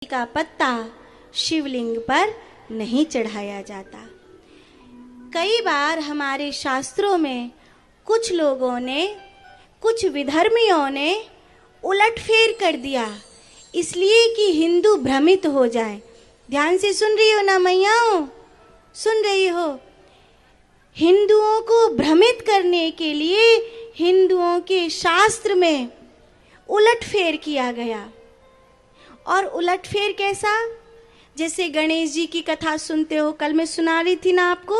का पत्ता शिवलिंग पर नहीं चढ़ाया जाता। कई बार हमारे शास्त्रों में कुछ लोगों ने, कुछ विधर्मियों ने उलटफेर कर दिया, इसलिए कि हिंदू भ्रमित हो जाए। ध्यान से सुन रही हो ना मैयाओं, सुन रही हो? हिंदुओं को भ्रमित करने के लिए हिंदुओं के शास्त्र में उलटफेर किया गया। और उलटफेर कैसा? जैसे गणेश जी की कथा सुनते हो, कल मैं सुना रही थी ना आपको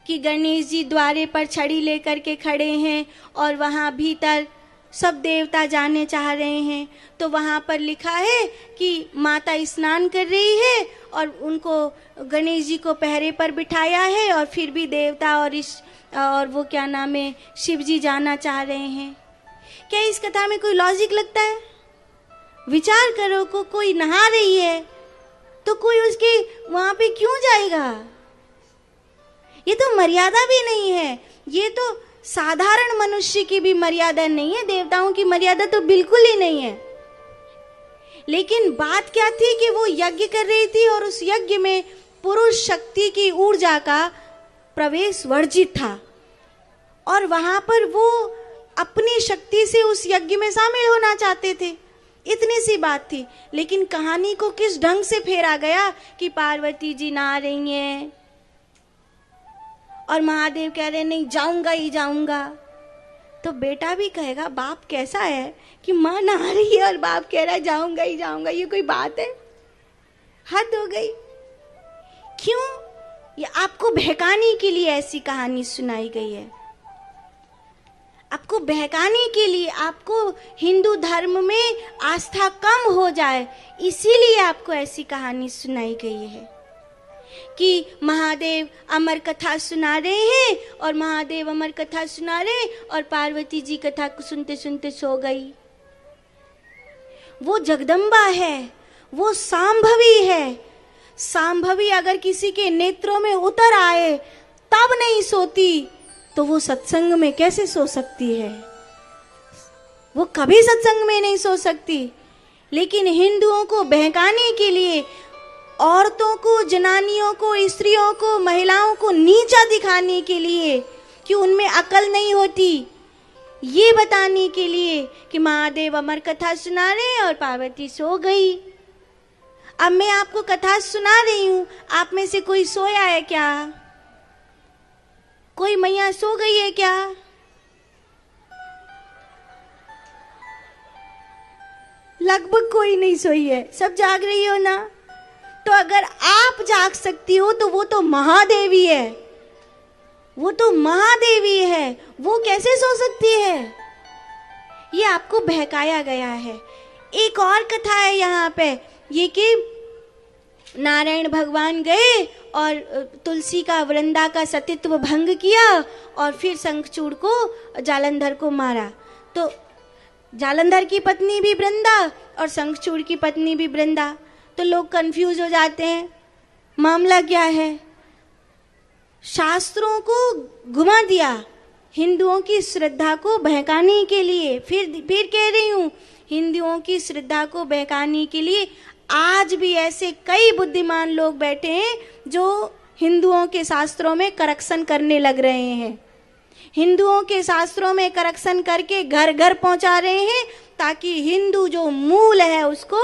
कि गणेश जी द्वारे पर छड़ी लेकर के खड़े हैं और वहाँ भीतर सब देवता जाने चाह रहे हैं। तो वहाँ पर लिखा है कि माता स्नान कर रही है और उनको गणेश जी को पहरे पर बिठाया है और फिर भी देवता और वो क्या नाम है, शिव जी जाना चाह रहे हैं। क्या इस कथा में कोई लॉजिक लगता है? विचार करो, कोई नहा रही है तो कोई उसके वहां पे क्यों जाएगा? ये तो मर्यादा भी नहीं है, ये तो साधारण मनुष्य की भी मर्यादा नहीं है, देवताओं की मर्यादा तो बिल्कुल ही नहीं है। लेकिन बात क्या थी कि वो यज्ञ कर रही थी और उस यज्ञ में पुरुष शक्ति की ऊर्जा का प्रवेश वर्जित था और वहां पर वो अपनी शक्ति से उस यज्ञ में शामिल होना चाहते थे। इतनी सी बात थी। लेकिन कहानी को किस ढंग से फेरा गया कि पार्वती जी नहा रही हैं और महादेव कह रहे नहीं जाऊंगा ही जाऊंगा। तो बेटा भी कहेगा बाप कैसा है कि माँ नहा रही है और बाप कह रहा है जाऊंगा ही जाऊंगा। ये कोई बात है? हद हो गई। क्यों? ये आपको बहकाने के लिए ऐसी कहानी सुनाई गई है, आपको बहकाने के लिए, आपको हिंदू धर्म में आस्था कम हो जाए, इसीलिए आपको ऐसी कहानी सुनाई गई है कि महादेव अमर कथा सुना रहे हैं और महादेव अमर कथा सुना रहे और पार्वती जी कथा को सुनते सुनते सो गई। वो जगदम्बा है, वो सांभवी है। सांभवी अगर किसी के नेत्रों में उतर आए तब नहीं सोती तो वो सत्संग में कैसे सो सकती है? वो कभी सत्संग में नहीं सो सकती। लेकिन हिंदुओं को बहकाने के लिए, औरतों को, जनानियों को, स्त्रियों को, महिलाओं को नीचा दिखाने के लिए कि उनमें अकल नहीं होती, ये बताने के लिए कि महादेव अमर कथा सुना रहे और पार्वती सो गई। अब मैं आपको कथा सुना रही हूं, आप में से कोई सोया है क्या? कोई मैया सो गई है क्या? लगभग कोई नहीं सोई है, सब जाग रही हो ना? तो अगर आप जाग सकती हो तो वो तो महादेवी है, वो तो महादेवी है, वो कैसे सो सकती है? ये आपको बहकाया गया है। एक और कथा है यहाँ पे, ये कि नारायण भगवान गए और तुलसी का, वृंदा का सतीत्व भंग किया और फिर शंखचूड़ को, जालंधर को मारा। तो जालंधर की पत्नी भी वृंदा और शंखचूड़ की पत्नी भी वृंदा। तो लोग कंफ्यूज हो जाते हैं, मामला क्या है? शास्त्रों को घुमा दिया हिंदुओं की श्रद्धा को बहकाने के लिए। फिर कह रही हूँ, हिंदुओं की श्रद्धा को बहकाने के लिए आज भी ऐसे कई बुद्धिमान लोग बैठे हैं जो हिंदुओं के शास्त्रों में करेक्शन करने लग रहे हैं। हिंदुओं के शास्त्रों में करेक्शन करके घर घर पहुंचा रहे हैं ताकि हिंदू जो मूल है उसको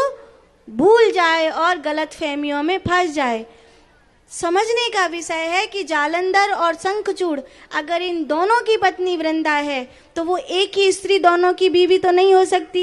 भूल जाए और गलत फहमियों में फंस जाए। समझने का विषय है कि जालंधर और शंखचूड़, अगर इन दोनों की पत्नी वृंदा है तो वो एक ही स्त्री दोनों की बीवी तो नहीं हो सकती।